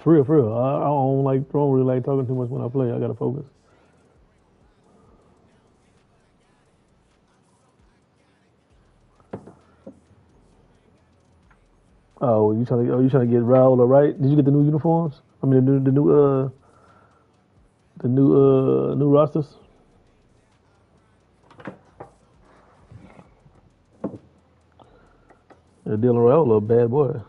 For real, for real. I don't really like talking too much when I play. I gotta focus. You trying to get Raul all right? Did you get the new uniforms? I mean the new rosters. Dylan Raul, a bad boy.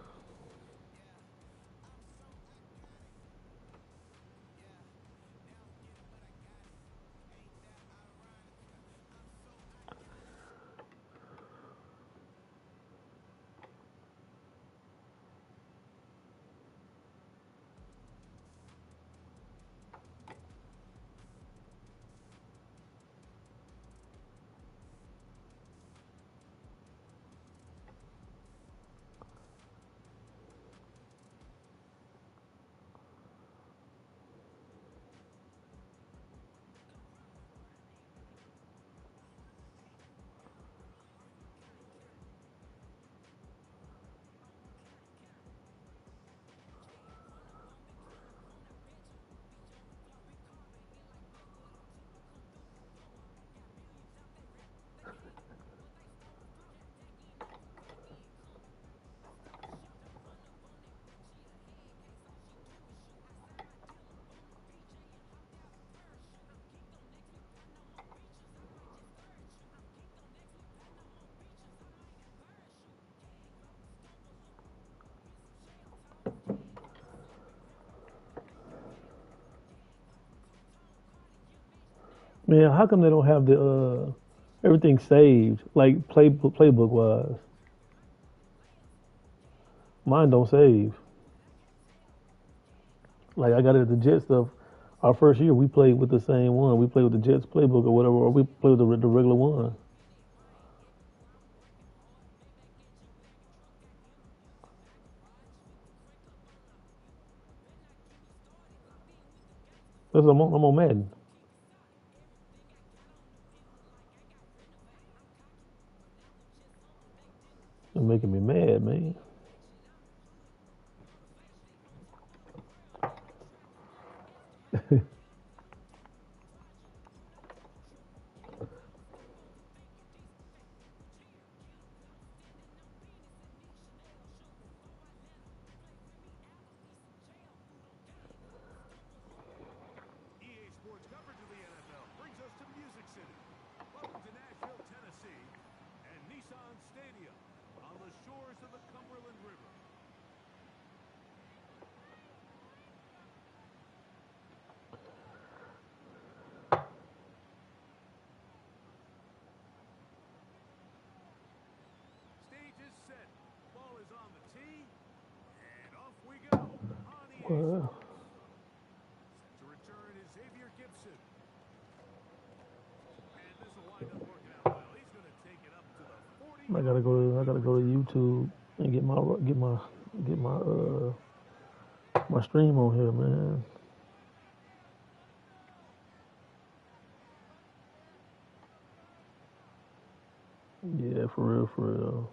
Man, how come they don't have the everything saved like playbook wise? Mine don't save. Like I got it at the Jet stuff. Our first year we played with the same one. We played with the Jets playbook or whatever, or we played with the regular one. That's I'm on Madden. It's making me mad, man. EA Sports coverage of the NFL brings us to Music City. Welcome to Nashville, Tennessee, and Nissan Stadium on the shores of the Cumberland River. Stage is set. Ball is on the tee, and off we go on EA Well, Sports. Set to return is Xavier Gibson. And this will wind up working out well. He's going to take it up to the 40-yard line. I gotta go to YouTube and get my stream on here, man. Yeah, for real, for real.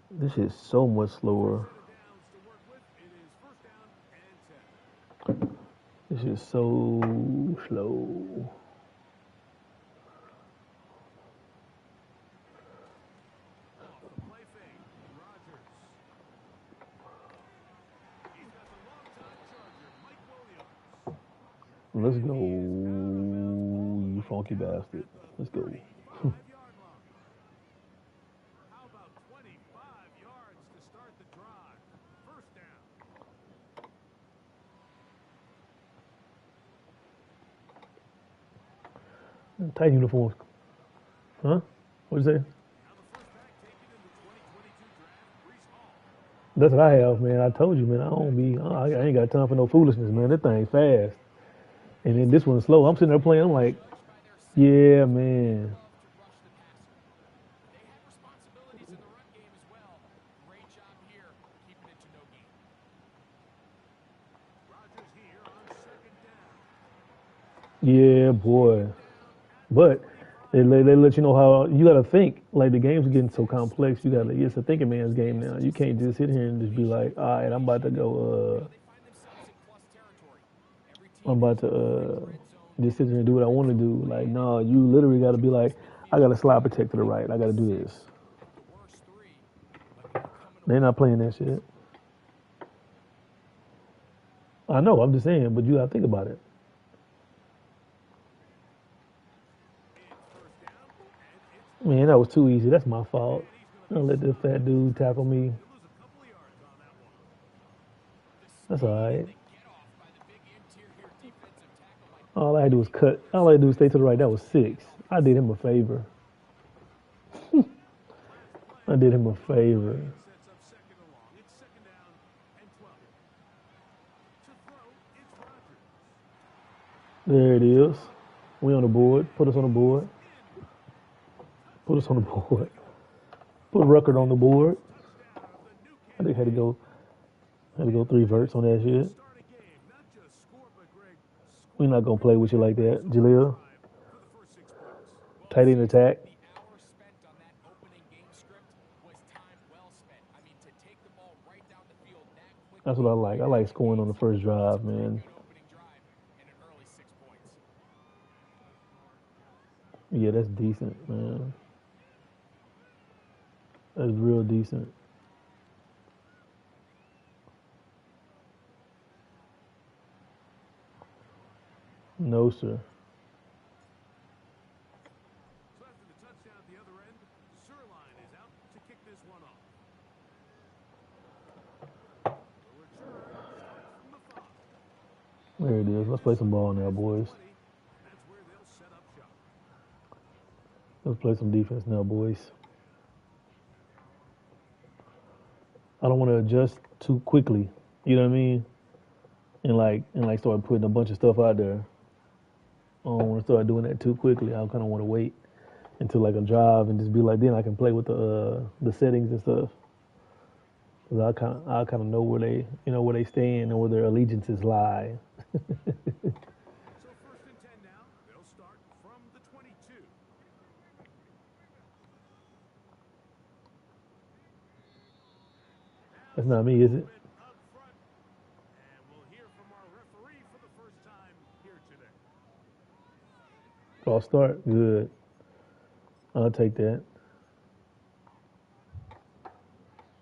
This is so much slower. Set of downs to work with. It is first down and 10. This is so slow. Off the play fake. Rodgers. He's got the longtime Charger, Mike Williams. Let's And go, he is out of bounds. Ball will you bring it funky down bastard. at the Let's go. 35-yard line. How about 25 yards to start the drive? First down. Tight uniforms, huh? What'd you say? Now the first back taken in the 2022 draft, Brees Hall. That's what I have, man. I told you, man. I ain't got time for no foolishness, man. That thing fast, and then this one's slow. I'm sitting there playing. I'm like, yeah, man. Rodgers here on second down. Yeah, Takes boy. it down at the But 25. They let you know how you got to think. Like the game's getting so complex, you got to. It's a thinking man's game now. You can't just sit here and just be like, all right, I'm about to go. I'm about to just sit here and do what I want to do. Like, no, you literally got to be like, I got to slide protect to the right. I got to do this. They're not playing that shit. I know. I'm just saying, but you got to think about it. Man, that was too easy. That's my fault. Don't let this fat dude tackle me. That's all right. All I had to do was cut. All I had to do was stay to the right. That was 6. I did him a favor. I did him a favor. There it is. We on the board. Put us on the board. Put us on the board. Put record on the board. I think had to go 3 verts on that shit. We not gonna play with you like that, Jaleel. Tight end attack. That's what I like. I like scoring on the first drive, man. Yeah, that's decent, man. That's real decent. No, sir. So after the touchdown at the other end, Zerline is out to kick this one off. The return starts from the 5. There it is. Let's play some ball now, boys. That's where they'll set up shop. Let's play some defense now, boys. I don't want to adjust too quickly. You know what I mean? And like start putting a bunch of stuff out there. I don't want to start doing that too quickly. I kind of want to wait until like a drive and just be like, then I can play with the settings and stuff. Cause I kind of know where they stand and where their allegiances lie. So first and 10 now. They'll start from the 22. That's not me, is it? Up front. And we'll hear from our referee for the first time here today. False start. Good. I'll take that.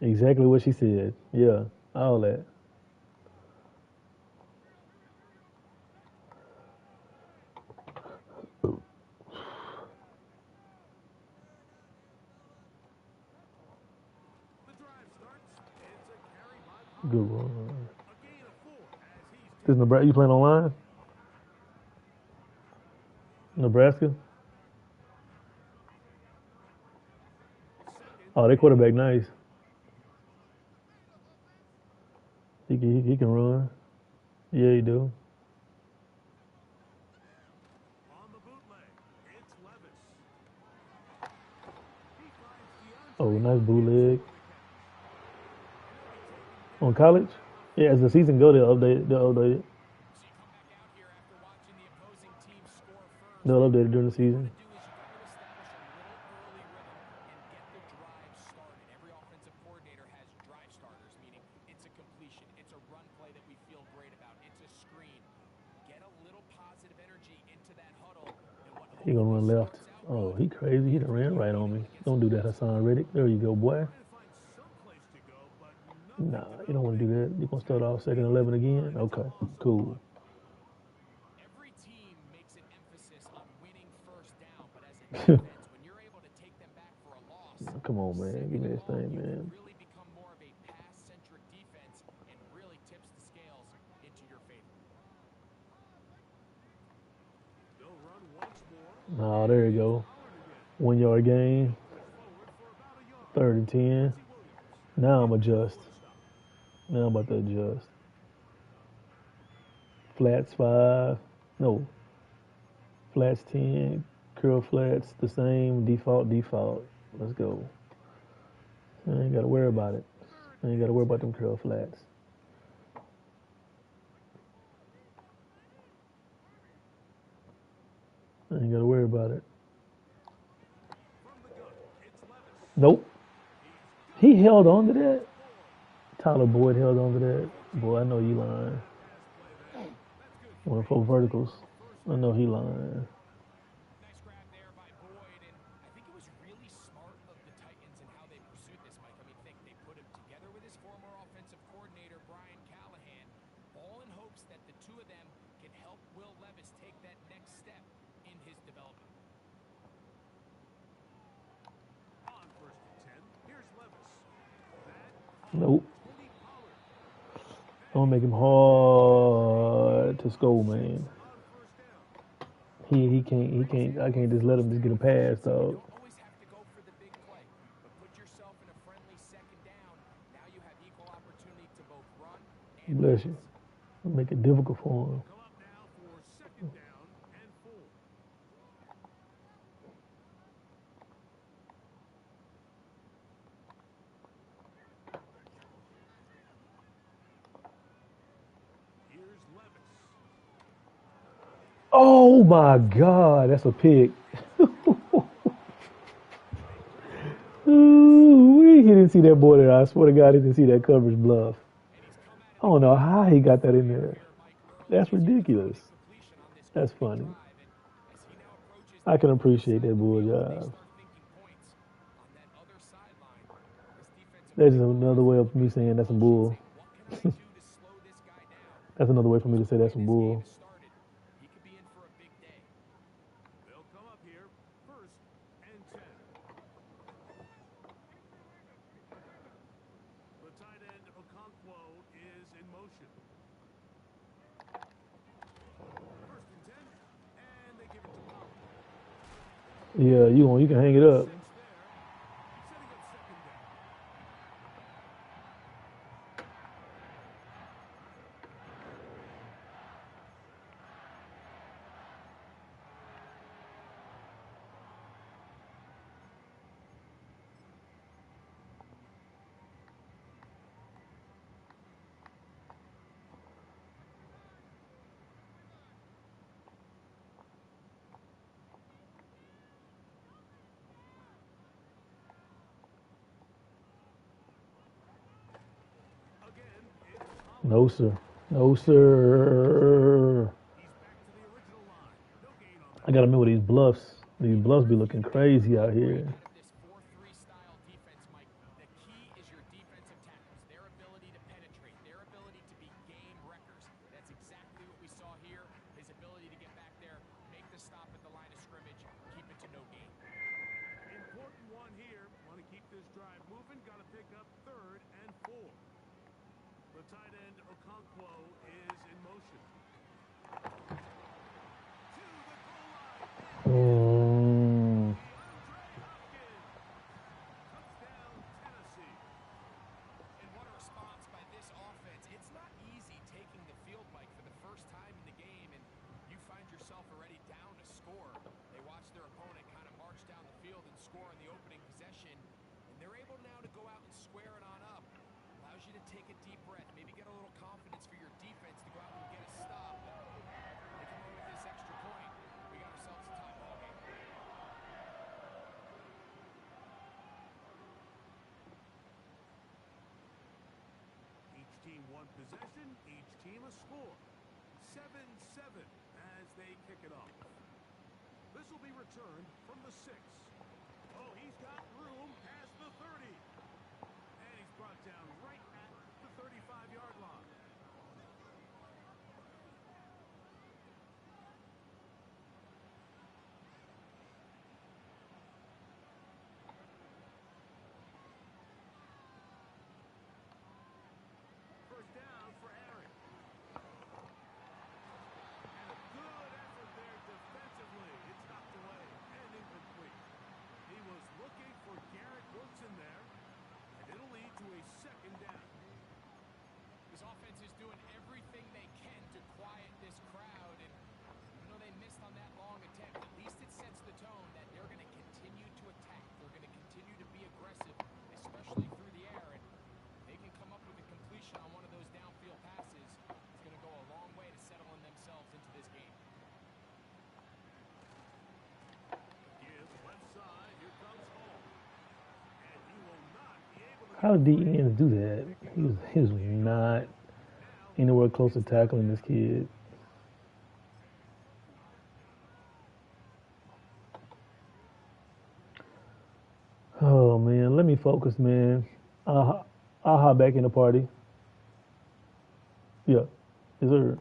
Exactly what she said. Yeah, all that. The drive starts. It's a carry by Pop. Good one. A gain of 4 as he's This Nebraska, you playing online? Nebraska? second Oh, they quarterback nice. He can run. Yeah, he do. on the bootleg. It's Levis. He finds Oh, DeAndre nice Hopkins bootleg. for the catch. On college? Yeah, as the season go, they'll update it. They'll update it. They'll update it during the season. He gonna run left. Oh, he crazy. He done ran right on me. Don't do that, Hassan Reddick. There you go, boy. Trying to find some place to go, but Nah, nothing you don't want to do that. You gonna start off second 11 again? Okay, cool. Come on, man. Give me this thing, man. they'll run once more. Oh, there you go. Pollard again. 1 yard gain. Forward for about a yard. 3rd and 10. Quincy Williams Now I'm for adjust. the stop. Now I'm about to adjust. Flats 5. No. Flats 10. Curl flats the same. Default. Let's go. I ain't got to worry about it. I ain't got to worry about them curl flats. I ain't got to worry about it. Nope. He held on to that. Tyler Boyd held on to that. Boy, I know you lying. One for verticals. I know he lying. Nice grab there by Boyd, and I think it was really smart of the Titans and how they pursued this, Mike. I mean, think they put him together with his former offensive coordinator, Brian Callahan, all in hopes that the two of them can help Will Levis take that next step in his development. On 1st and 10, here's Levis. Nope. I'm gonna make him hard to score, man. He can't. I can't just let him just get a pass, You dog. don't always have to go for the big play, but put yourself in a friendly second down. Now you have equal opportunity to both run and Bless pass. you. I'll make it difficult for him. Come up now for 2nd down and 4. Here's Levis. Oh my God, that's a pick. Ooh, he didn't see that boy there. I swear to God, he didn't see that coverage bluff. And he's come out I of don't the know gate how he got that in fire there. here, Mike, early That's as you throw ridiculous. an incompletion on this That's opening funny. drive. And as he now approaches I the can opposite appreciate side that of the bull field, they job. start thinking points on that other sideline. This defensive That's play just caller another is way looking of me for saying that's some motions, bull. saying, what can I do to slow this guy down? That's another way for me to Because say the way that's some this game bull. has started, he could be in for a big day. They'll come up here 1st and 10. The tight end Okonkwo is in motion. 1st and 10, and they give it to Pollard. Yeah, you can hang it up. 6 there, setting up 2nd down. Again, it's Pollard. No, sir. No, sir. He's back to the original line. No gain on I that. gotta remember these bluffs. These bluffs be looking crazy out here. Out of this 4-3 style defense, Mike, the key is your defensive tackles, their ability to penetrate, their ability to be game wreckers. That's exactly what we saw here, his ability to get back there, make the stop at the line of scrimmage, keep it to no gain. Important one here. Want to keep this drive moving. Got to pick up 3rd and 4. The tight end Okonkwo is in motion. To the goal line. Mm. DeAndre Hopkins. Touchdown, Tennessee. And what a response by this offense. It's not easy taking the field, Mike, for the first time in the game, and you find yourself already down to score. They watch their opponent kind of march down the field and score on the opening possession, and they're able now to go out and square it on up. Allows you to take a deep breath, maybe get a little confidence for your defense to go out and get a stop. They come away with this extra point. We got ourselves a tie ball game. Each team one possession, each team a score. 7-7 as they kick it off. This will be returned from the 6. Oh, he's got room past the 30. And he's brought down right at the 35-yard line. First down for Aaron. And a good effort there defensively. It's knocked away and incomplete. He was looking for Garrett Wilson there, and it'll lead to a 2nd down. This How did DN do that? He was not anywhere close to tackling this kid. Oh man, let me focus, man. I'll hop back in the party. Yeah, yes sir.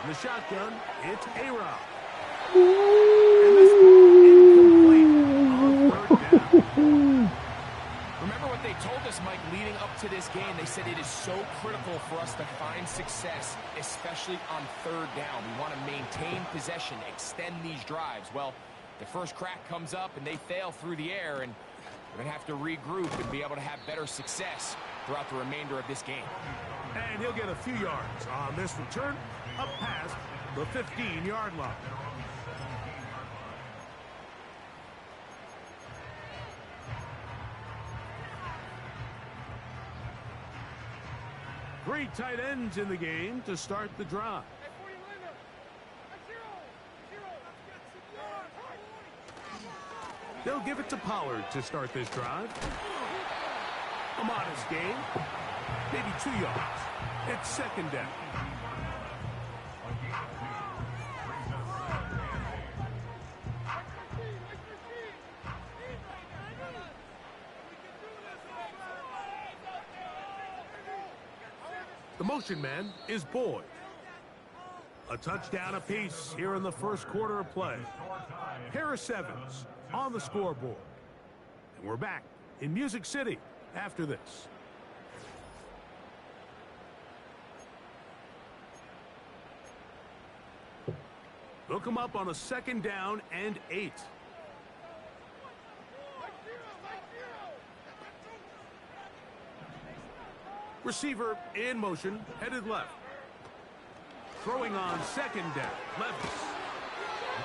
On the shotgun, it's A-Rob. And this ball incomplete on third down. Remember what they told us, Mike, leading up to this game. They said it is so critical for us to find success, especially on third down. We want to maintain possession, extend these drives. Well, the first crack comes up and they fail through the air, and we're going to have to regroup and be able to have better success throughout the remainder of this game. And he'll get a few yards on this return up past the 15-yard line. Three tight ends in the game to start the drive. They'll give it to Pollard to start this drive. A modest gain, maybe 2 yards. It's second down. The motion man is Boyd. A touchdown apiece here in the first quarter of play. Harris Evans on the scoreboard. And we're back in Music City after this. They'll come up on a second down and 8. Receiver in motion, headed left. Throwing on second down, Levis.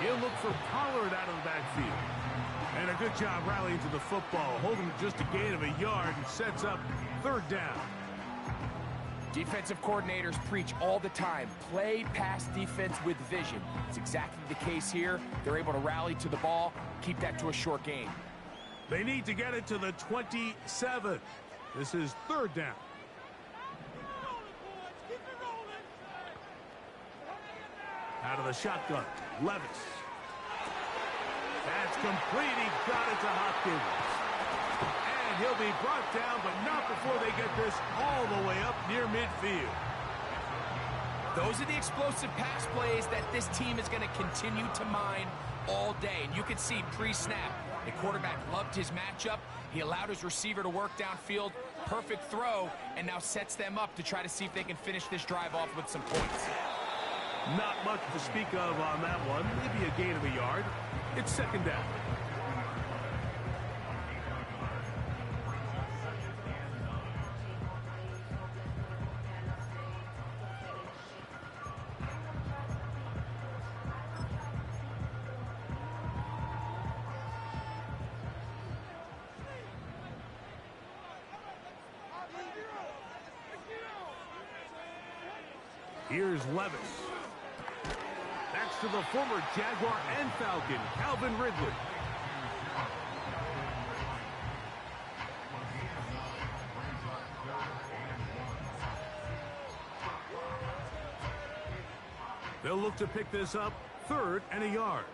He'll look for Pollard out of the backfield. And a good job rallying to the football, holding just a gain of a yard and sets up third down. Defensive coordinators preach all the time, play pass defense with vision. It's exactly the case here. They're able to rally to the ball, keep that to a short gain. They need to get it to the 27. This is third down. Out of the shotgun, Levis. That's complete. He got it to Hopkins. And he'll be brought down, but not before they get this all the way up near midfield. Those are the explosive pass plays that this team is going to continue to mine all day. And you can see pre-snap, the quarterback loved his matchup. He allowed his receiver to work downfield. Perfect throw, and now sets them up to try to see if they can finish this drive off with some points. Not much to speak of on that one. Maybe a gain of a yard. It's second down. Here's Levis. To the former Jaguar and Falcon, Calvin Ridley. They'll look to pick this up, third and a yard.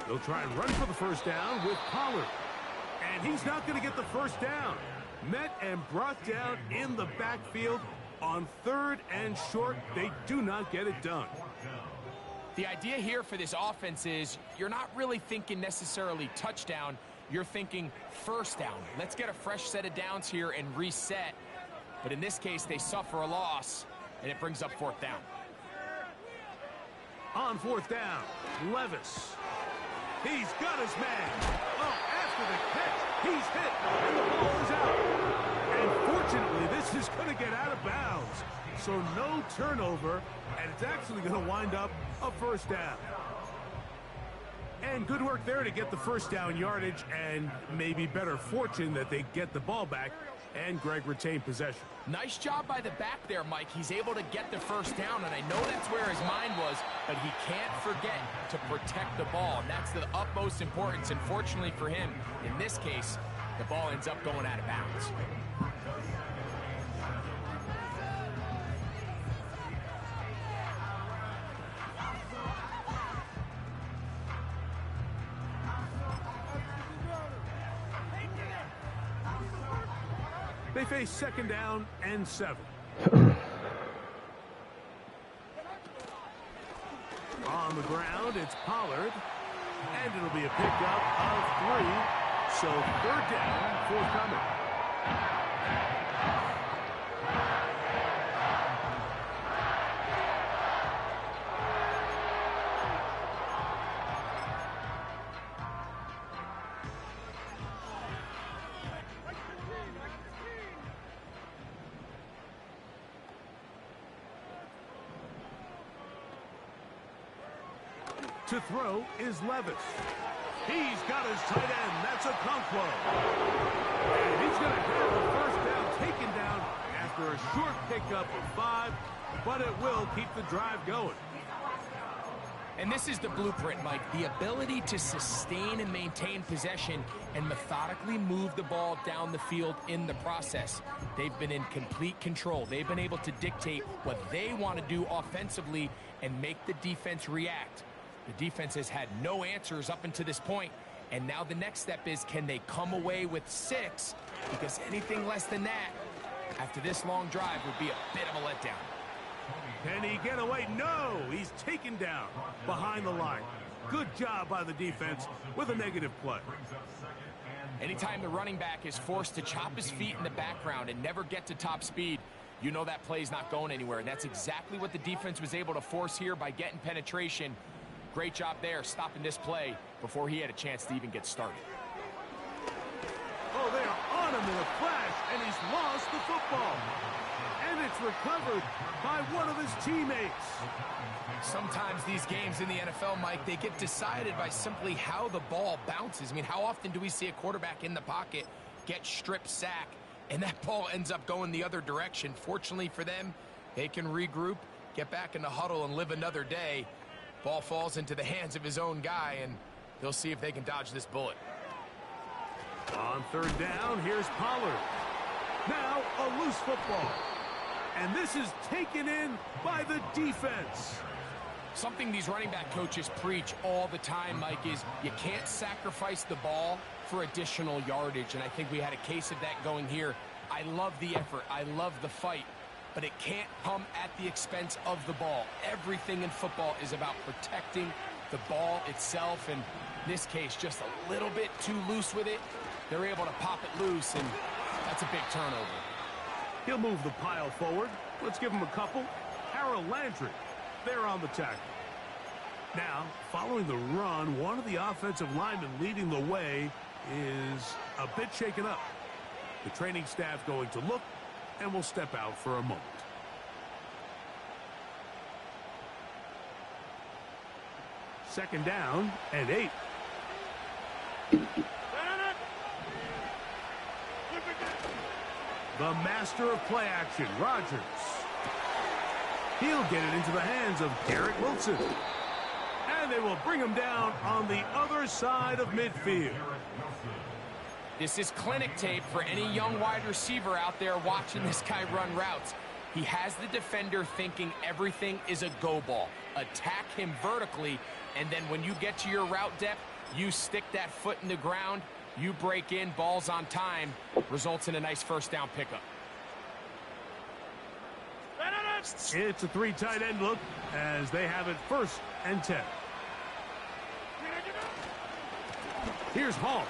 They'll try and run for the first down with Pollard. And he's not going to get the first down. Met and brought down in the backfield on third and short. They do not get it done. The idea here for this offense is you're not really thinking necessarily touchdown. You're thinking first down. Let's get a fresh set of downs here and reset. But in this case, they suffer a loss, and it brings up fourth down. On fourth down, Levis. He's got his man. Oh, after the catch, he's hit, and the ball is out. And fortunately, this is going to get out of bounds. So no turnover, and it's actually going to wind up a first down. And good work there to get the first down yardage, and maybe better fortune that they get the ball back and Greg retained possession. Nice job by the back there, Mike. He's able to get the first down, and I know that's where his mind was, but he can't forget to protect the ball. And that's the utmost importance, and fortunately for him, in this case, the ball ends up going out of bounds. They face second down and 7. On the ground, it's Pollard, and it'll be a pickup of 3. So third down forthcoming. To throw is Levis. He's got his tight end. That's a Conquo. And he's going to have the first down taken down after a short pickup of 5, but it will keep the drive going. And this is the blueprint, Mike. The ability to sustain and maintain possession and methodically move the ball down the field in the process. They've been in complete control. They've been able to dictate what they want to do offensively and make the defense react. The defense has had no answers up until this point, and now the next step is, can they come away with 6? Because anything less than that, after this long drive, would be a bit of a letdown. Can he get away? No! He's taken down behind the line. Good job by the defense with a negative play. Anytime the running back is forced to chop his feet in the background and never get to top speed, you know that play's not going anywhere, and that's exactly what the defense was able to force here by getting penetration. Great job there, stopping this play before he had a chance to even get started. Oh, they are on him in a flash, and he's lost the football. And it's recovered by one of his teammates. Sometimes these games in the NFL, Mike, they get decided by simply how the ball bounces. I mean, how often do we see a quarterback in the pocket get strip sack, and that ball ends up going the other direction? Fortunately for them, they can regroup, get back in the huddle, and live another day. Ball falls into the hands of his own guy, and they'll see if they can dodge this bullet. On third down, here's Pollard. Now a loose football. And this is taken in by the defense. Something these running back coaches preach all the time, Mike, is you can't sacrifice the ball for additional yardage. And I think we had a case of that going here. I love the effort. I love the fight. But it can't come at the expense of the ball. Everything in football is about protecting the ball itself, and in this case, just a little bit too loose with it. They're able to pop it loose, and that's a big turnover. He'll move the pile forward. Let's give him a couple. Harold Landry, they're on the tackle. Now, following the run, one of the offensive linemen leading the way is a bit shaken up. The training staff going to look, and we'll step out for a moment. Second down and 8. The master of play action, Rodgers. He'll get it into the hands of Garrett Wilson. And they will bring him down on the other side of midfield. This is clinic tape for any young wide receiver out there watching this guy run routes. He has the defender thinking everything is a go ball. Attack him vertically, and then when you get to your route depth, you stick that foot in the ground, you break in, balls on time, results in a nice first down pickup. It's a 3 tight end look as they have it 1st and 10. Here's Hall,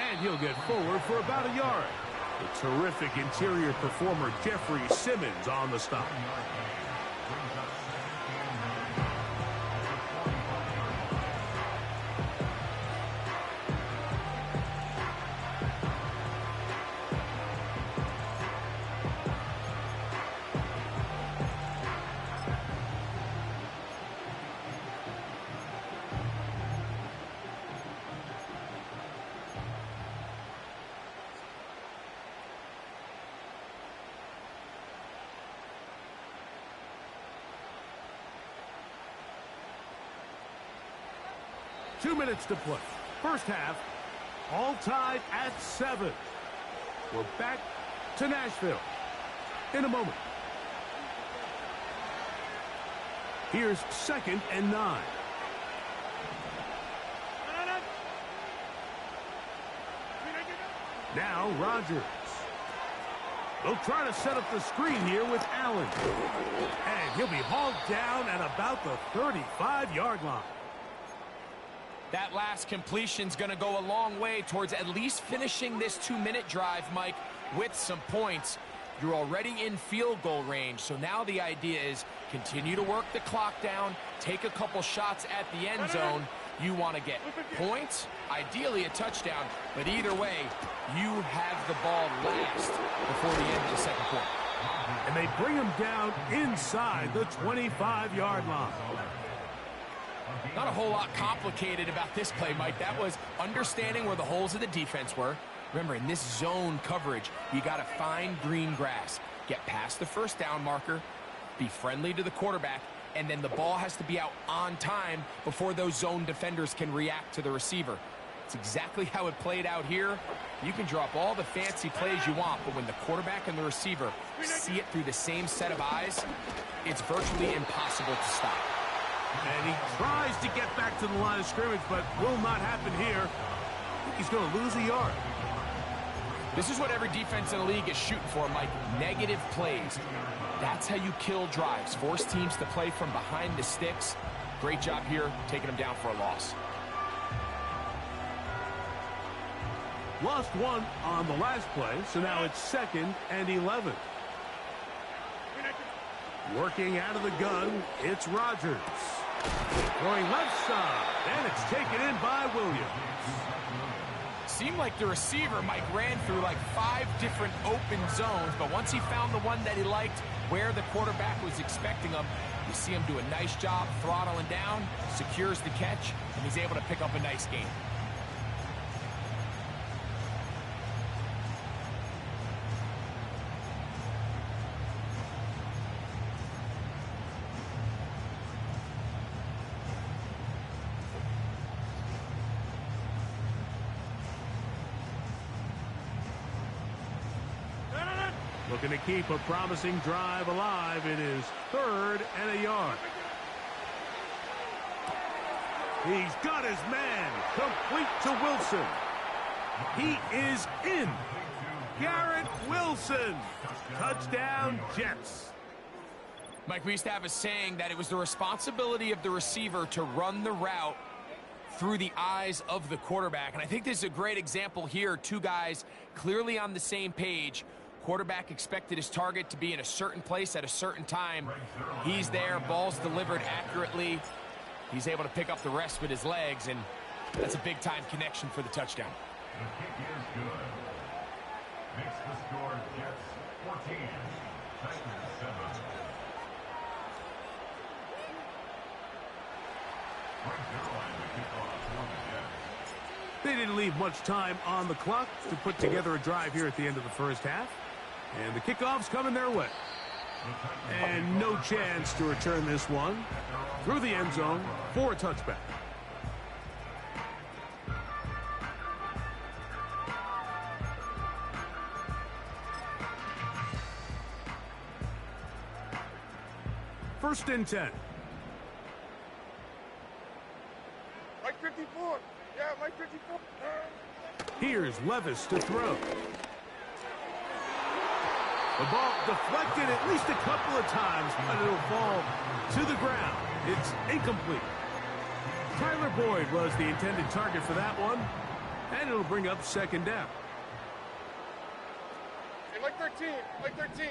and he'll get forward for about a yard. The terrific interior performer Jeffrey Simmons on the stop. 2 minutes to play. First half, all tied at 7. We're back to Nashville in a moment. Here's 2nd and 9. Now Rodgers. They'll try to set up the screen here with Allen. And he'll be hauled down at about the 35-yard line. That last completion's going to go a long way towards at least finishing this 2-minute drive, Mike, with some points. You're already in field goal range, so now the idea is continue to work the clock down, take a couple shots at the end zone. You want to get points, ideally a touchdown, but either way, you have the ball last before the end of the second quarter. And they bring him down inside the 25-yard line. Not a whole lot complicated about this play, Mike. That was understanding where the holes of the defense were. Remember, in this zone coverage, you got to find green grass, get past the first down marker, be friendly to the quarterback, and then the ball has to be out on time before those zone defenders can react to the receiver. It's exactly how it played out here. You can drop all the fancy plays you want, but when the quarterback and the receiver see it through the same set of eyes, it's virtually impossible to stop. And he tries to get back to the line of scrimmage, but will not happen here. I think he's going to lose a yard. This is what every defense in the league is shooting for, Mike. Negative plays. That's how you kill drives. Force teams to play from behind the sticks. Great job here, taking them down for a loss. Lost one on the last play, so now it's 2nd and 11. Working out of the gun, it's Rodgers. Going left side, and it's taken in by Williams. Seemed like the receiver, Mike, ran through like 5 different open zones, but once he found the one that he liked, where the quarterback was expecting him, you see him do a nice job throttling down, secures the catch, and he's able to pick up a nice gain. Looking to keep a promising drive alive. It is 3rd and a yard. He's got his man complete to Wilson. He is in. Garrett Wilson. Touchdown, Jets. Mike, we used to have a saying that it was the responsibility of the receiver to run the route through the eyes of the quarterback. And I think this is a great example here. 2 guys clearly on the same page. Quarterback expected his target to be in a certain place at a certain time. He's there, ball's delivered accurately. He's able to pick up the rest with his legs, and that's a big-time connection for the touchdown. The kick is good. Makes the score Jets 14, Titans 7. Right there on the kickoff for the Jets. They didn't leave much time on the clock to put together a drive here at the end of the first half. And the kickoff's coming their way. And no chance to return this one through the end zone for a touchback. First and 10. Mike 54. Yeah, Mike 54. Here's Levis to throw. The ball deflected at least a couple of times, but it'll fall to the ground. It's incomplete. Tyler Boyd was the intended target for that one, and it'll bring up 2nd down. Hey, Mike 13. Mike 13.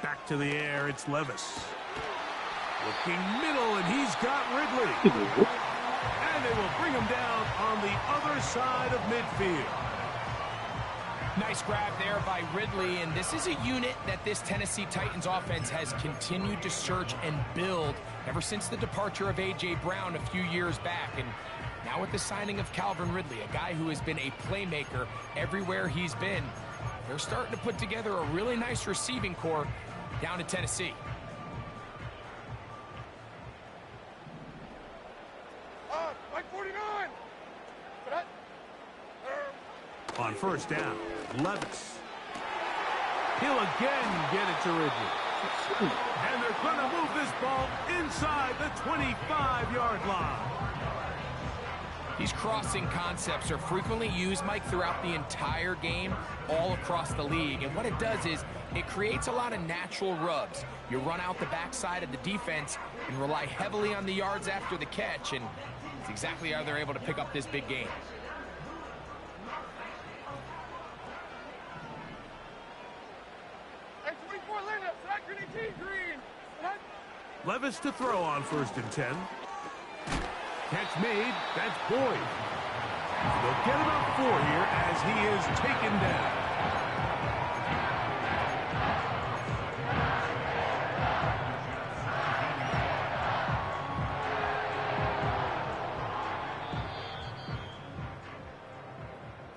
Back to the air, it's Levis. Looking middle, and he's got Ridley. And they will bring him down on the other side of midfield. Nice grab there by Ridley, and this is a unit that this Tennessee Titans offense has continued to search and build ever since the departure of A.J. Brown a few years back. And now with the signing of Calvin Ridley, a guy who has been a playmaker everywhere he's been, they're starting to put together a really nice receiving core down in Tennessee. On first down, Levis. He'll again get it to Ridley. And they're going to move this ball inside the 25-yard line. These crossing concepts are frequently used, Mike, throughout the entire game, all across the league. And what it does is it creates a lot of natural rubs. You run out the backside of the defense and rely heavily on the yards after the catch, and it's exactly how they're able to pick up this big game. Hey, 24 Linda, sack Green Green. Levis to throw on first and 10. Catch made. That's Boyd. They'll get about 4 here as he is taken down.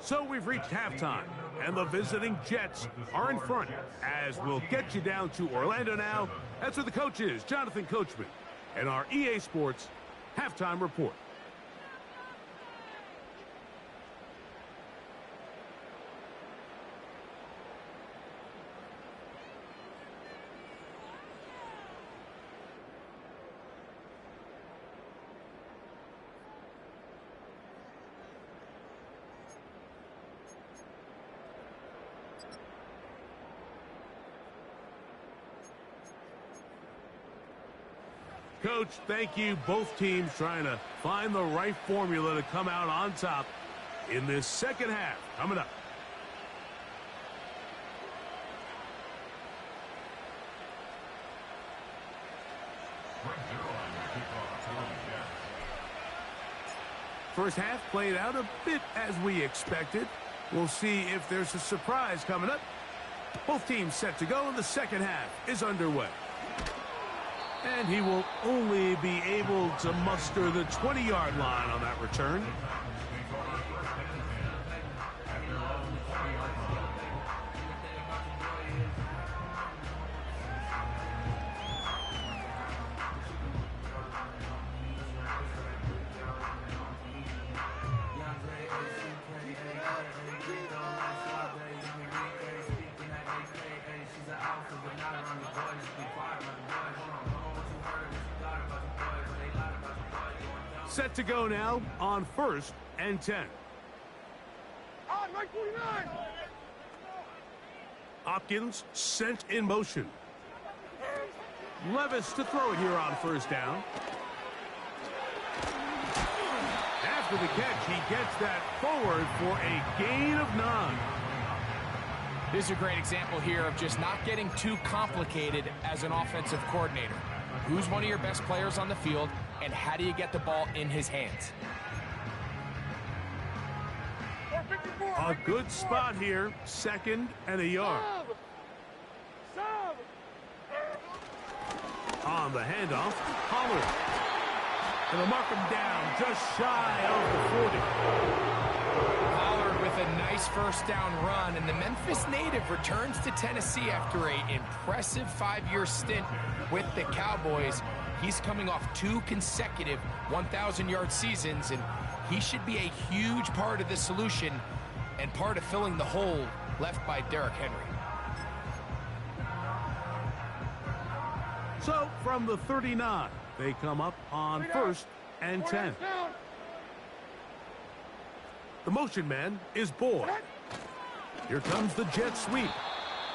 So we've reached halftime, and the visiting Jets are in front, as we'll get you down to Orlando now. That's where the coach is, Jonathan Coachman, and our EA Sports Halftime Report. Coach, thank you. Both teams trying to find the right formula to come out on top in this second half. Coming up. First half played out a bit as we expected. We'll see if there's a surprise coming up. Both teams set to go, and the second half is underway. And he will only be able to muster the 20-yard line on that return. Set to go now on first and 10. On, Mike 49. Hopkins sent in motion. Levis to throw it here on first down. After the catch, he gets that forward for a gain of 9. This is a great example here of just not getting too complicated as an offensive coordinator. Who's one of your best players on the field, and how do you get the ball in his hands? A good spot here, second and a yard. On the handoff, Pollard. And they'll mark him down just shy of the 40. Pollard with a nice first down run, and the Memphis native returns to Tennessee after an impressive 5-year stint with the Cowboys. He's coming off 2 consecutive 1,000-yard seasons, and he should be a huge part of the solution and part of filling the hole left by Derrick Henry. So from the 39, they come up on first and 10. The motion man is Boyd. Here comes the jet sweep.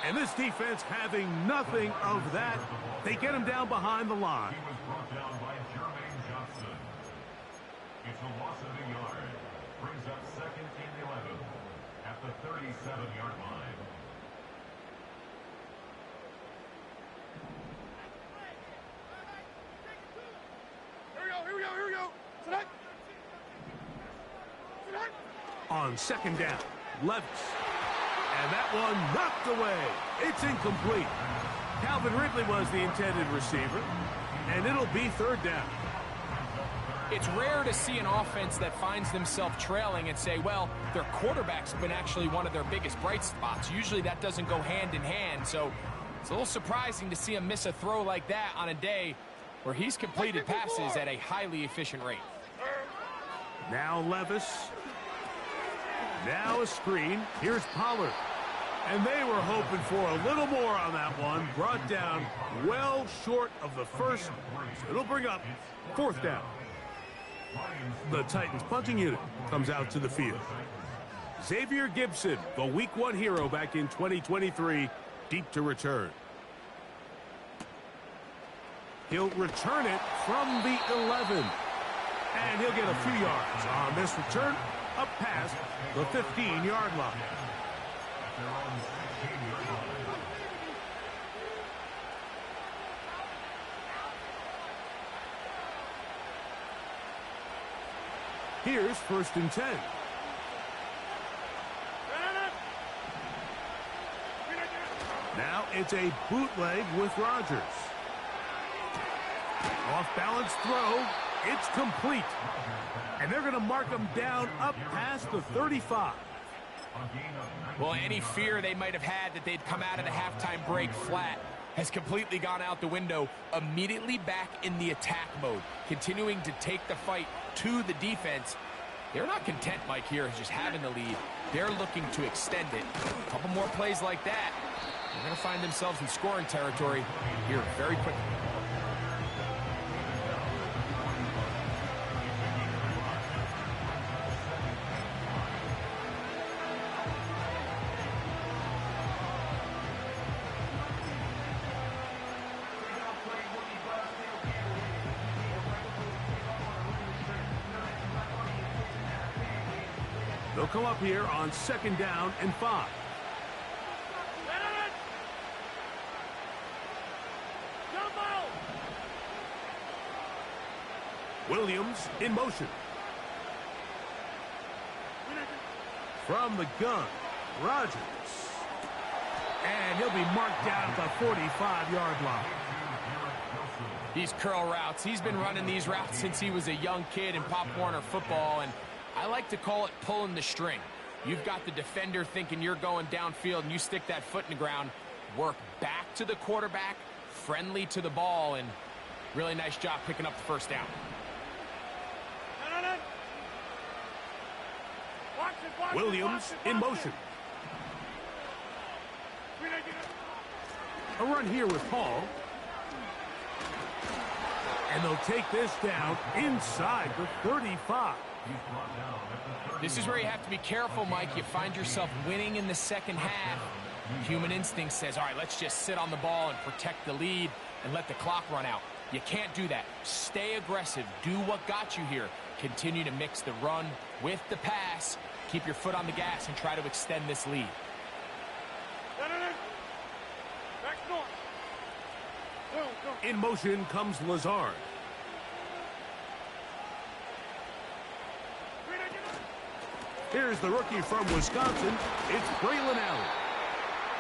And this defense having nothing of that. They get him down behind the line. He was brought down by Jermaine Johnson. It's a loss of a yard. Brings up second and 11 at the 37-yard line. Here we go. Tonight. On second down, Levis. And that one knocked away. It's incomplete. Calvin Ridley was the intended receiver, and it'll be third down. It's rare to see an offense that finds themselves trailing and say, well, their quarterback's been actually one of their biggest bright spots. Usually that doesn't go hand in hand, so it's a little surprising to see him miss a throw like that on a day where he's completed passes at a highly efficient rate. Now Levis. Now a screen. Here's Pollard. And they were hoping for a little more on that one. Brought down well short of the first. So it'll bring up 4th down. The Titans punting unit comes out to the field. Xavier Gibson, the Week 1 hero back in 2023, deep to return. He'll return it from the 11. And he'll get a few yards on this return up past the 15-yard line. Here's 1st and 10. Now it's a bootleg with Rodgers. Off-balance throw. It's complete. And they're going to mark him down up past the 35. Well, any fear they might have had that they'd come out of the halftime break flat has completely gone out the window. Immediately back in the attack mode, continuing to take the fight to the defense. They're not content, Mike, here as just having the lead. They're looking to extend it. A couple more plays like that, they're going to find themselves in scoring territory here very quickly. They'll come up here on 2nd down and 5. Williams in motion. From the gun, Rodgers. And he'll be marked down at the 45-yard line. These curl routes, he's been running these routes since he was a young kid in Pop Warner football, and I like to call it pulling the string. You've got the defender thinking you're going downfield, and you stick that foot in the ground, work back to the quarterback, friendly to the ball, and really nice job picking up the 1st down. Williams in motion. A run here with Hall. And they'll take this down inside the 35. This is where you have to be careful, Mike. You find yourself winning in the 2nd half. Human instinct says, all right, let's just sit on the ball and protect the lead and let the clock run out. You can't do that. Stay aggressive. Do what got you here. Continue to mix the run with the pass. Keep your foot on the gas and try to extend this lead. In motion comes Lazard. Here's the rookie from Wisconsin. It's Braylon Allen.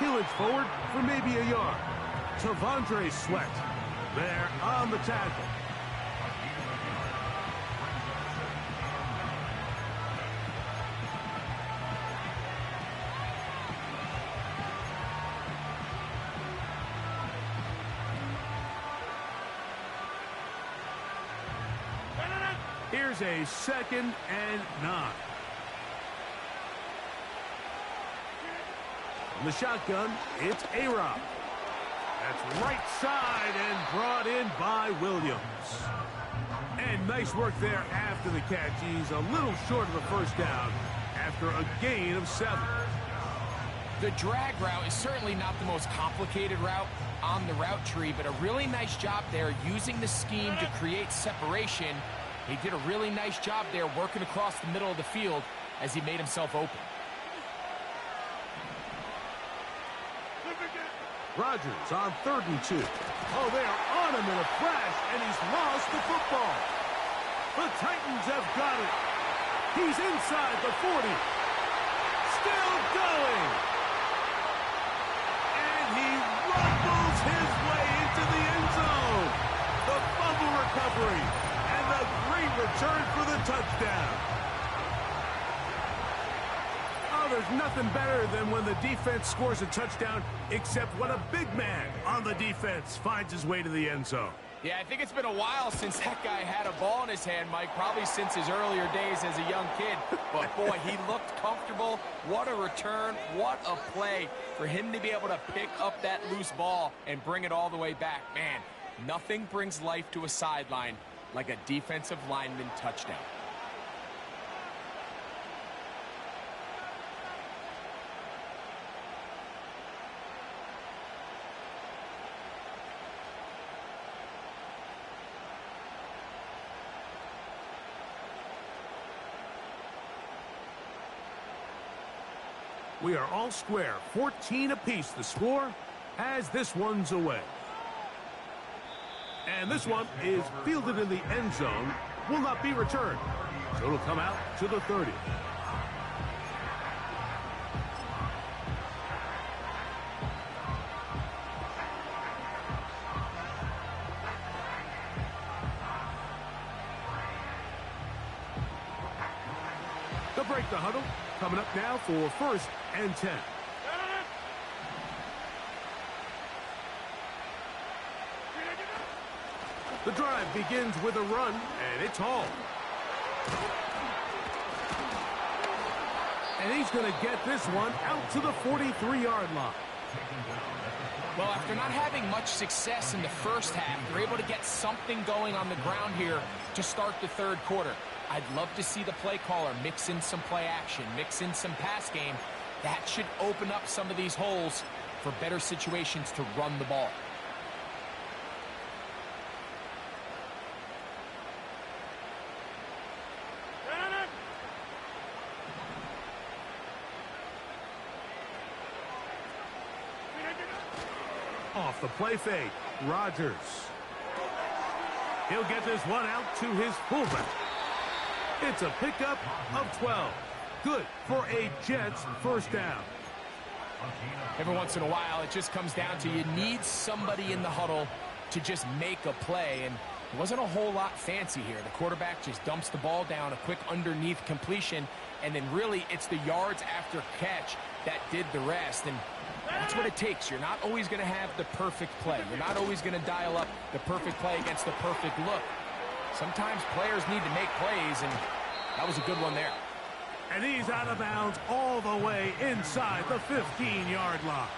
He'll inch forward for maybe a yard. Tavondre Sweat there on the tackle. Here's a 2nd and 9. From the shotgun, it's A-Rob. That's right side and brought in by Williams. And nice work there after the catch. He's a little short of the 1st down after a gain of 7. The drag route is certainly not the most complicated route on the route tree, but a really nice job there using the scheme to create separation. He did a really nice job there working across the middle of the field as he made himself open. Rodgers on 3rd and 2. Oh, they are on him in a crash, and he's lost the football. The Titans have got it. He's inside the 40. Still going. And he rumbles his way into the end zone. The fumble recovery and the great return for the touchdown. Oh, there's nothing better than when the defense scores a touchdown, except when a big man on the defense finds his way to the end zone. Yeah, I think it's been a while since that guy had a ball in his hand, Mike, probably since his earlier days as a young kid. But, boy, he looked comfortable. What a return. What a play for him to be able to pick up that loose ball and bring it all the way back. Man, nothing brings life to a sideline like a defensive lineman touchdown. We are all square, 14 apiece the score as this one's away. And this one is fielded in the end zone, will not be returned. So it'll come out to the 30. They'll break the huddle. Coming up now for 1st and 10. The drive begins with a run, and it's hauled. And he's going to get this one out to the 43-yard line. Well, after not having much success in the first half, they're able to get something going on the ground here to start the third quarter. I'd love to see the play caller mix in some play action, mix in some pass game. That should open up some of these holes for better situations to run the ball. Off the play fake, Rodgers. He'll get this one out to his fullback. It's a pickup of 12. Good for a Jets first down. Every once in a while, it just comes down to you need somebody in the huddle to just make a play, and it wasn't a whole lot fancy here. The quarterback just dumps the ball down, a quick underneath completion, and then really it's the yards after catch that did the rest, and that's what it takes. You're not always going to have the perfect play. You're not always going to dial up the perfect play against the perfect look. Sometimes players need to make plays, and that was a good one there. And he's out of bounds all the way inside the 15-yard line.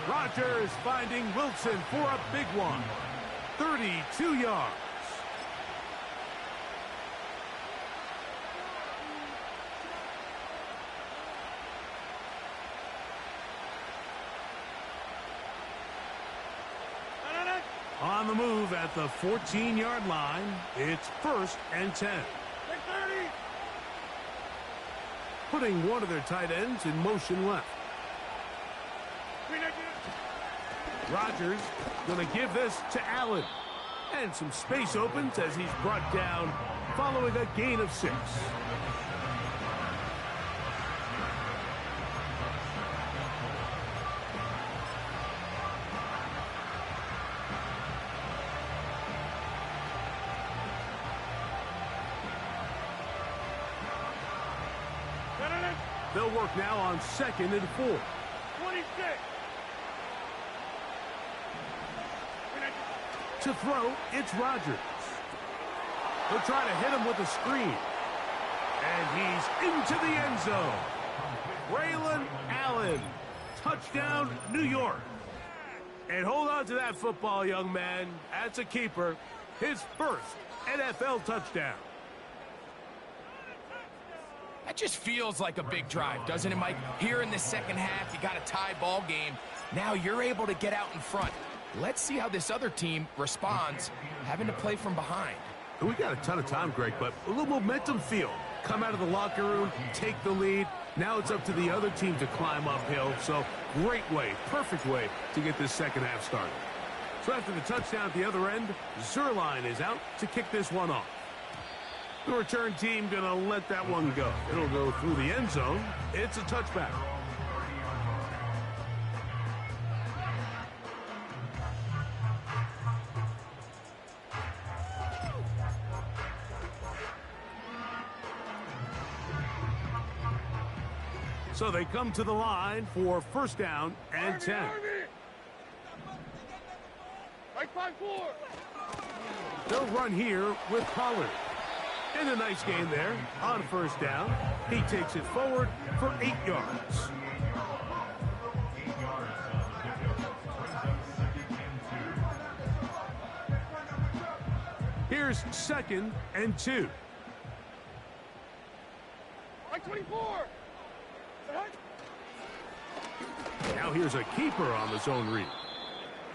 Rodgers finding Wilson for a big one. 32 yards. On the move at the 14-yard line, it's 1st and 10. Putting one of their tight ends in motion left. Rodgers going to give this to Allen. And some space opens as he's brought down following a gain of 6. They'll work now on 2nd and 4. 26. To throw, it's Rodgers. They'll try to hit him with a screen. And he's into the end zone. Braylon Allen. Touchdown, New York. And hold on to that football, young man. That's a keeper. His first NFL touchdown. That just feels like a big drive, doesn't it, Mike? Here in the second half, you got a tie ball game. Now you're able to get out in front. Let's see how this other team responds, having to play from behind. We got a ton of time, Greg, but a little momentum feel. Come out of the locker room, take the lead. Now it's up to the other team to climb uphill. So great way, perfect way to get this second half started. So after the touchdown at the other end, Zerline is out to kick this one off. The return team going to let that one go. It'll go through the end zone. It's a touchback. So they come to the line for 1st down and 10. Mike 5-4. They'll run here with Pollard. And a nice gain there on first down. He takes it forward for 8 yards. Here's 2nd and 2. Like 24. Now here's a keeper on the zone read.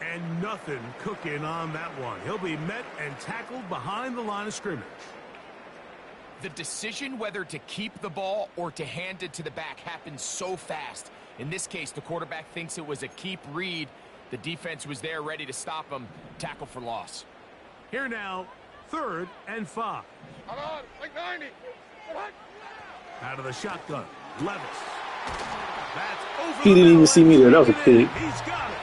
And nothing cooking on that one. He'll be met and tackled behind the line of scrimmage. The decision whether to keep the ball or to hand it to the back happens so fast. In this case, the quarterback thinks it was a keep read. The defense was there ready to stop him. Tackle for loss. Here now, 3rd and 5. I'm on. Like 90. Out of the shotgun, Levis. That's over. He didn't even see me there. That was a pick. He's got it.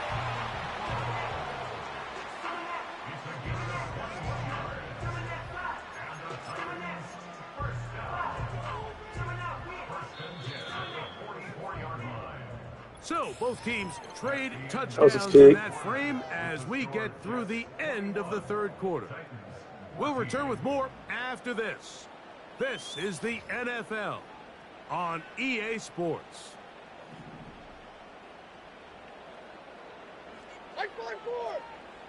So both teams trade touchdowns in that frame as we get through the end of the 3rd quarter. We'll return with more after this. This is the NFL on EA Sports. Like 5-4.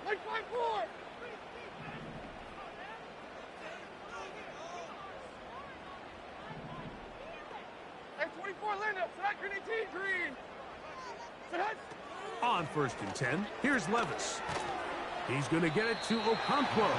Like 5-4. Like 24 Linda. Sack Green 18. Green. On 1st and 10, here's Levis. He's going to get it to Okonkwo.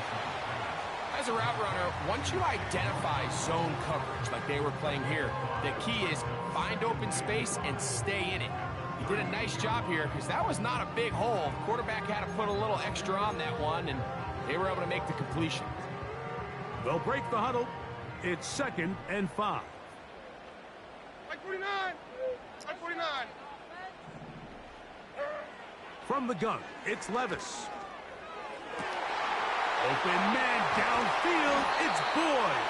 As a route runner, once you identify zone coverage like they were playing here, the key is find open space and stay in it. He did a nice job here because that was not a big hole. The quarterback had to put a little extra on that one, and they were able to make the completion. They'll break the huddle. It's 2nd and 5. Like 49. Like 49. From the gun, it's Levis. Open man downfield, it's Boyd.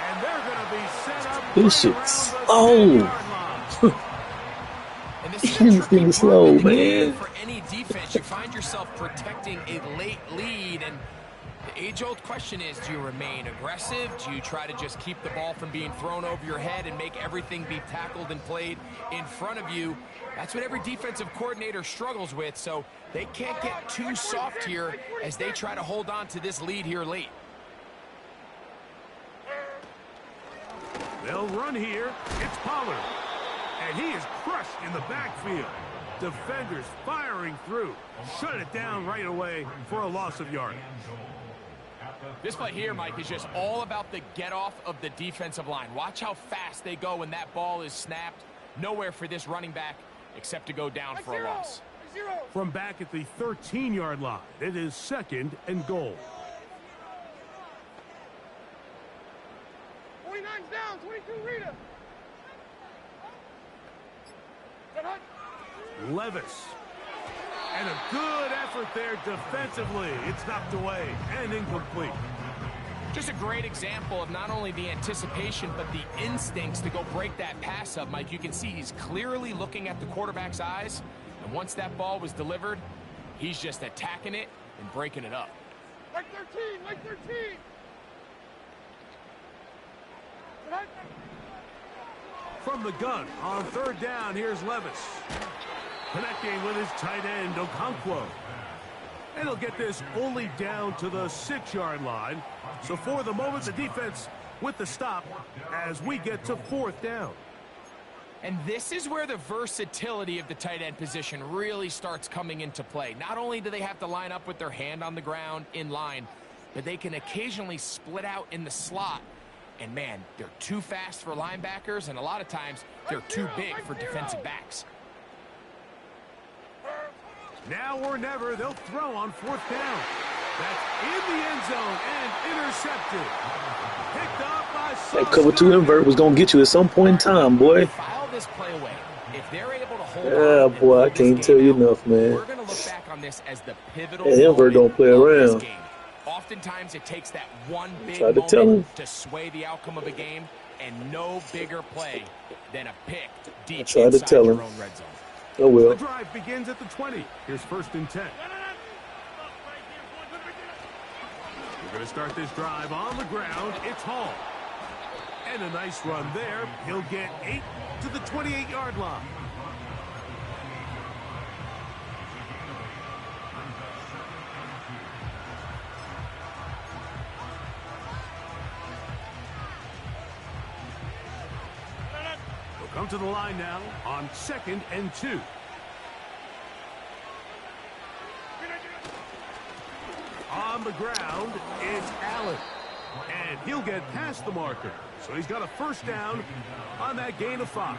And they're going to be set up This right shit's around the 6-yard line. And this is a tricky Getting slow, part of the game man. for any defense. You find yourself protecting a late lead, and the age-old question is, do you remain aggressive? Do you try to just keep the ball from being thrown over your head and make everything be tackled and played in front of you? That's what every defensive coordinator struggles with, so they can't get too soft here as they try to hold on to this lead here late. They'll run here. It's Pollard. And he is crushed in the backfield. Defenders firing through. Shut it down right away for a loss of yardage. This play here, Mike, is just all about the get-off of the defensive line. Watch how fast they go when that ball is snapped. Nowhere for this running back except to go down for a loss. From back at the 13-yard line, it is 2nd and goal. 49's down. 22 Rita. Levis. And a good effort there defensively. It's knocked away and incomplete. Just a great example of not only the anticipation, but the instincts to go break that pass up, Mike. You can see he's clearly looking at the quarterback's eyes. And once that ball was delivered, he's just attacking it and breaking it up. Like 13. Like 13. From the gun on 3rd down, here's Levis. Connecting with his tight end, Okonkwo. And he'll get this only down to the 6-yard line. So for the moment, the defense with the stop as we get to 4th down. And this is where the versatility of the tight end position really starts coming into play. Not only do they have to line up with their hand on the ground in line, but they can occasionally split out in the slot. And man, they're too fast for linebackers, and a lot of times they're too big for defensive backs. Now or never, they'll throw on 4th down. That's in the end zone and intercepted. Picked up by That cover 2 invert was going to get you at some point in time, boy. File this play away. If they're able to hold Yeah, on boy, I and can't this tell game you out, enough, man. We're going to look back on this as the pivotal That invert don't play moment of this around. game. Oftentimes it takes that one big Tried to tell moment him. to sway the outcome of a game, and no bigger play than a pick deep tried to inside tell your him. own red zone. Oh, well. The drive begins at the 20. Here's 1st and 10. They're going to start this drive on the ground. It's Hall. And a nice run there. He'll get 8 to the 28-yard line. We'll come to the line now on 2nd and 2. On the ground, it's Allen. And he'll get past the marker. So he's got a first down on that gain of 5.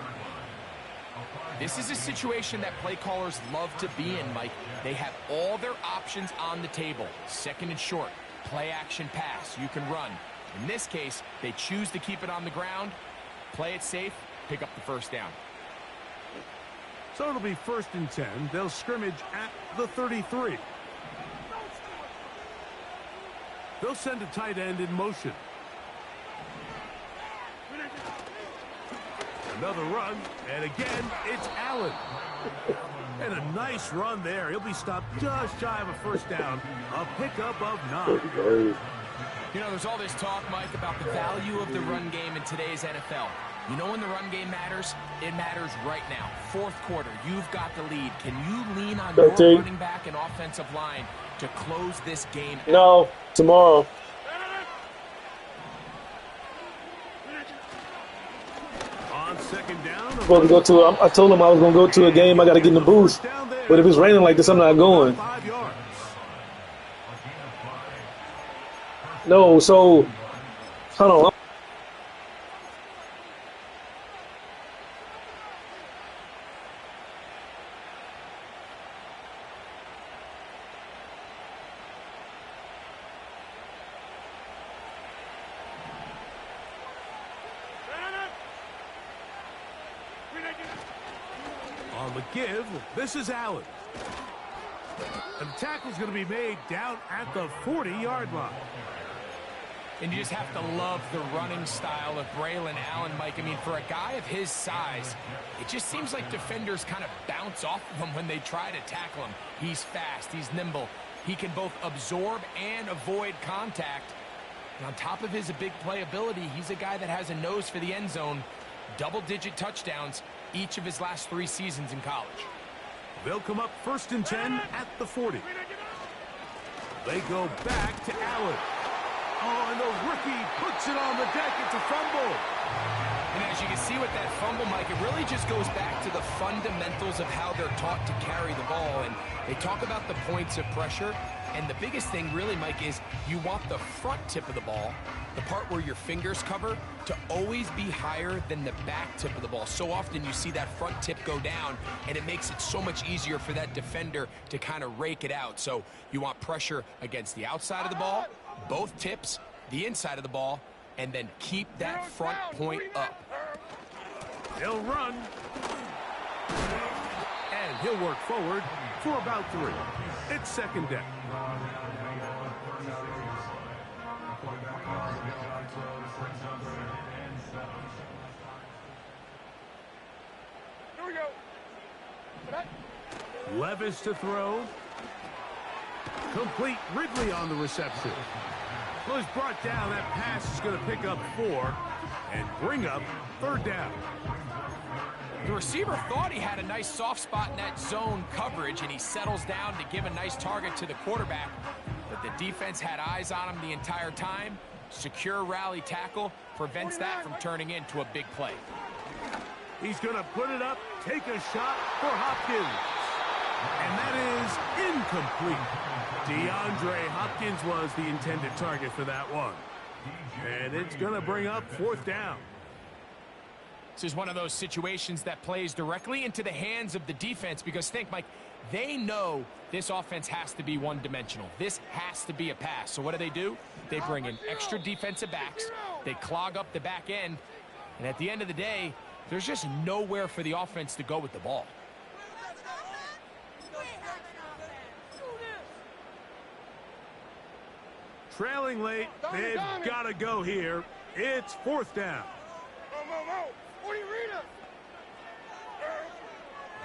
This is a situation that play callers love to be in, Mike. They have all their options on the table. 2nd and short, play action pass, you can run. In this case, they choose to keep it on the ground, play it safe, pick up the first down. So it'll be 1st and 10. They'll scrimmage at the 33. They'll send a tight end in motion. Another run, and again, it's Allen. And a nice run there. He'll be stopped just shy of a first down. A pickup of 9. You know, there's all this talk, Mike, about the value of the run game in today's NFL. You know when the run game matters? It matters right now. 4th quarter, you've got the lead. Can you lean on your running back and offensive line to close this game out? No, tomorrow. On 2nd down, Supposed to go to. I told him I was gonna go to a game. I got to get in the booth. But if it's raining like this, I'm not going. 5 yards. No, so hold on. On the give, this is Allen. And the tackle's going to be made down at the 40-yard line. And you just have to love the running style of Braylon Allen, Mike. I mean, for a guy of his size, it just seems like defenders kind of bounce off of him when they try to tackle him. He's fast, he's nimble. He can both absorb and avoid contact. And on top of his big play ability, he's a guy that has a nose for the end zone. Double-digit touchdowns each of his last 3 seasons in college. They'll come up 1st and 10 at the 40. They go back to Allen. Oh, and the rookie puts it on the deck. It's a fumble. And as you can see with that fumble, Mike, it really just goes back to the fundamentals of how they're taught to carry the ball. And they talk about the points of pressure. And the biggest thing really, Mike, is you want the front tip of the ball, the part where your fingers cover, to always be higher than the back tip of the ball. So often you see that front tip go down, and it makes it so much easier for that defender to kind of rake it out. So you want pressure against the outside of the ball, both tips, the inside of the ball, and then keep that front point up. He'll run. And he'll work forward for about 3. It's 2nd down. Here we go. Levis to throw. Complete. Ridley on the reception. Well, he's brought down. That pass is going to pick up 4 and bring up 3rd down. The receiver thought he had a nice soft spot in that zone coverage, and he settles down to give a nice target to the quarterback. But the defense had eyes on him the entire time. Secure rally tackle prevents that from turning into a big play. He's going to put it up, take a shot for Hopkins. And that is incomplete. DeAndre Hopkins was the intended target for that one. And it's going to bring up 4th down. This is one of those situations that plays directly into the hands of the defense because think, Mike, they know this offense has to be one-dimensional. This has to be a pass. So what do? They bring in extra defensive backs. They clog up the back end. And at the end of the day, there's just nowhere for the offense to go with the ball. Trailing late, they've got to go here. It's 4th down.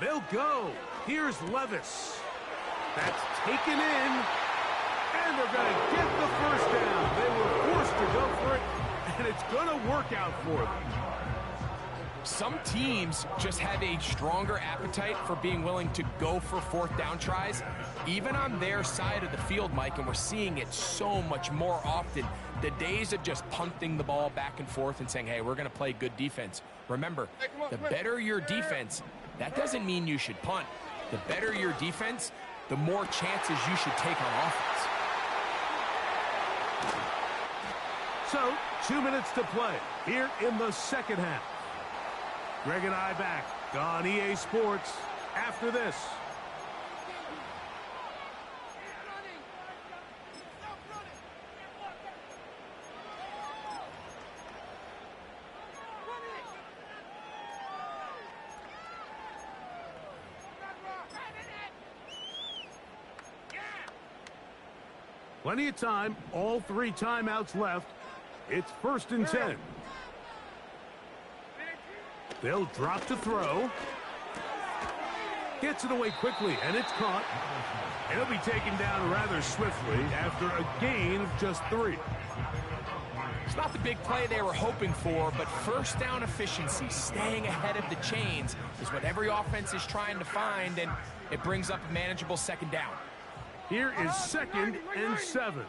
They'll go. Here's Levis. That's taken in. And they're going to get the first down. They were forced to go for it, and it's going to work out for them. Some teams just have a stronger appetite for being willing to go for fourth down tries, even on their side of the field, Mike, and we're seeing it so much more often. The days of just punting the ball back and forth and saying, hey, we're going to play good defense. Remember, the better your defense, that doesn't mean you should punt. The better your defense, the more chances you should take on offense. So, 2 minutes to play here in the second half. Greg and I back on EA Sports after this. Plenty of time, all 3 timeouts left. It's 1st and 10. They'll drop to throw. Gets it away quickly, and it's caught. And he'll be taken down rather swiftly after a gain of just 3. It's not the big play they were hoping for, but first down efficiency, staying ahead of the chains, is what every offense is trying to find, and it brings up a manageable second down. Here is 2nd and 7.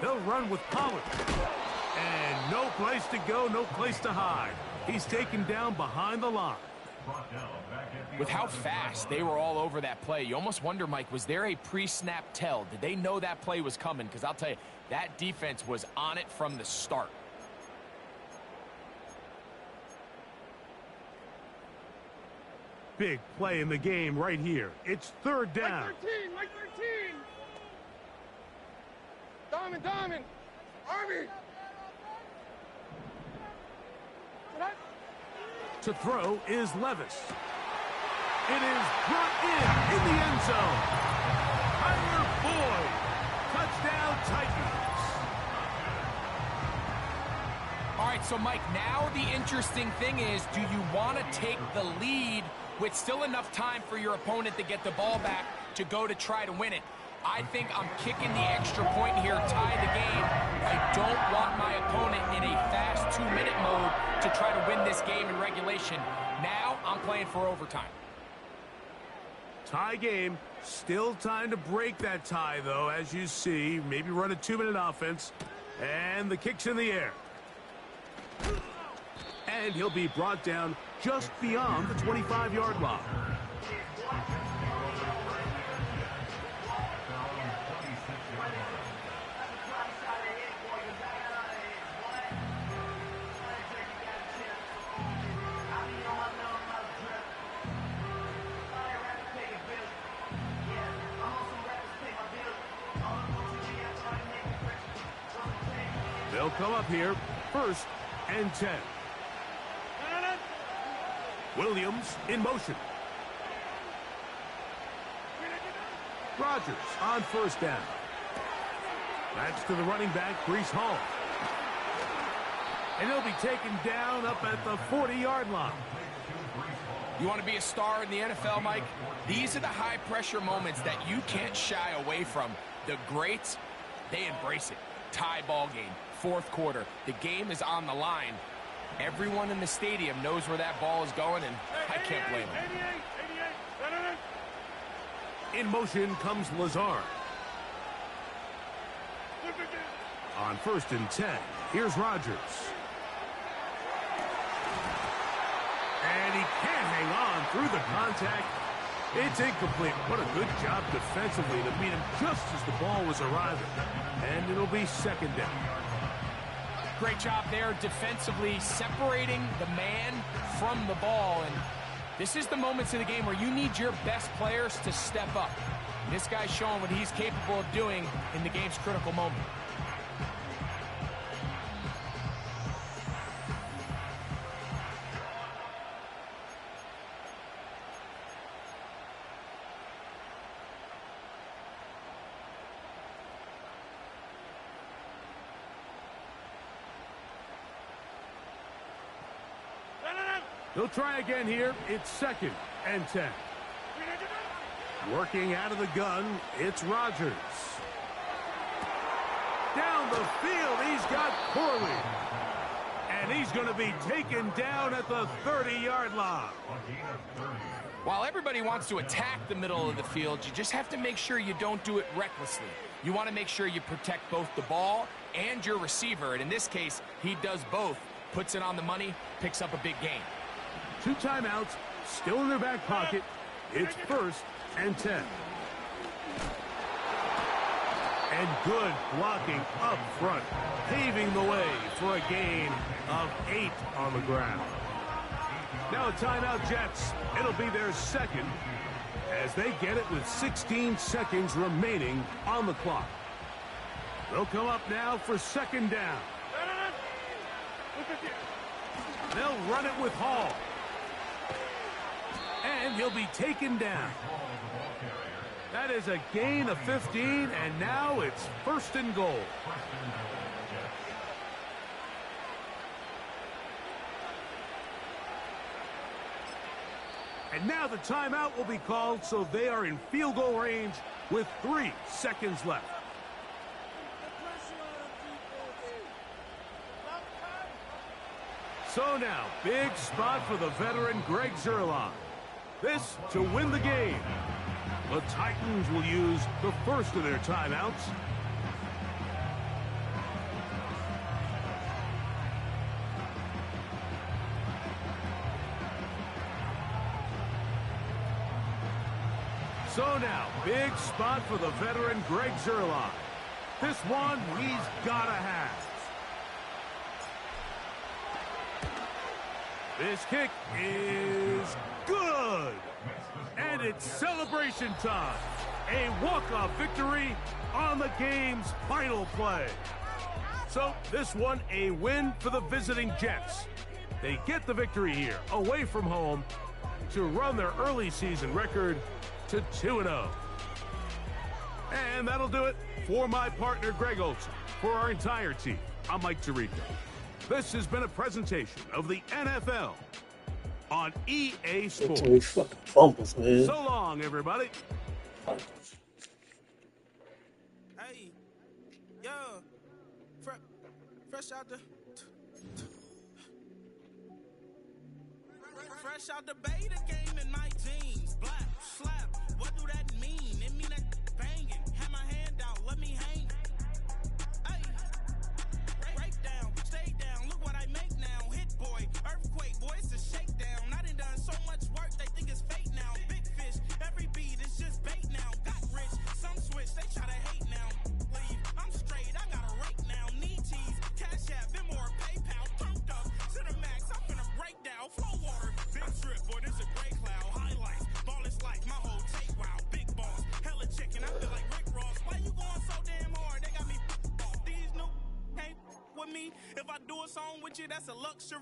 They'll run with Pollard. And no place to go, no place to hide. He's taken down behind the line. With how fast they were all over that play, you almost wonder, Mike, was there a pre-snap tell? Did they know that play was coming? Because I'll tell you, that defense was on it from the start. Big play in the game right here. It's 3rd down. Mike 13. Diamond. Army. To throw is Levis. It is brought in the end zone. Tyler Boyd. Touchdown Titans. All right, so Mike, now the interesting thing is, do you want to take the lead with still enough time for your opponent to get the ball back to go to try to win it? I think I'm kicking the extra point here, tie the game. I don't want my opponent in a fast 2-minute mode to try to win this game in regulation. Now I'm playing for overtime. Tie game. Still time to break that tie, though, as you see. Maybe run a 2-minute offense. And the kick's in the air. And he'll be brought down just beyond the 25-yard line. They'll come up here, 1st and 10. Williams in motion. Rodgers on 1st down. That's to the running back, Breece Hall. And he'll be taken down up at the 40-yard line. You want to be a star in the NFL, Mike? These are the high-pressure moments that you can't shy away from. The greats, they embrace it. Tie ball game, 4th quarter. The game is on the line. Everyone in the stadium knows where that ball is going, and I can't blame them. In motion comes Lazard. On 1st and 10, here's Rodgers. And he can't hang on through the contact. It's incomplete. What a good job defensively to meet him just as the ball was arriving. And it'll be 2nd down. Great job there defensively, separating the man from the ball. And this is the moments of the game where you need your best players to step up. And this guy's showing what he's capable of doing in the game's critical moment. They'll try again here. It's 2nd and 10. Working out of the gun, it's Rodgers. Down the field, he's got Corley. And he's going to be taken down at the 30-yard line. While everybody wants to attack the middle of the field, you just have to make sure you don't do it recklessly. You want to make sure you protect both the ball and your receiver. And in this case, he does both. Puts it on the money, picks up a big gain. 2 timeouts, still in their back pocket. It's 1st and 10. And good blocking up front, paving the way for a gain of 8 on the ground. Now a timeout, Jets. It'll be their second as they get it with 16 seconds remaining on the clock. They'll come up now for 2nd down. They'll run it with Hall. And he'll be taken down. That is a gain of 15, and now it's 1st and goal. And now the timeout will be called, so they are in field goal range with 3 seconds left. So now, big spot for the veteran Greg Zuerlein. This to win the game. The Titans will use the first of their timeouts. So now, big spot for the veteran Greg Zuerlein. This one he's got to have. This kick is good. And it's celebration time. A walk-off victory on the game's final play. So this one a win for the visiting Jets. They get the victory here, away from home, to run their early season record to 2-0. And that'll do it for my partner, Greg Olson. For our entire team, I'm Mike Tirico. This has been a presentation of the NFL on EA Sports. Too many fucking fumbles, man. So long, everybody. Hey, yo, fresh out the beta game in my jeans. Black, slap, what do that mean? It mean that banging. Have my hand out, let me hang. Hey, break down, stay down, look what I make now. Hit boy, earthquake, boy, it's a shakedown. I done so much work, they think it's fake now. Big fish, every beat is just bait now. Got rich, some switch, they try to hate now. Leave, I'm straight, I got a rake now. Need cheese, cash app, Venmo or PayPal. Turned up to the max, I'm finna break down. Flow water, big trip, boy, this a gray cloud. Highlights, ball is like my whole take, wow. Big balls, hella chicken, I feel like Rick Ross. Why you going so damn hard? They got me off. These new can't with me. If I do a song with you, that's a luxury.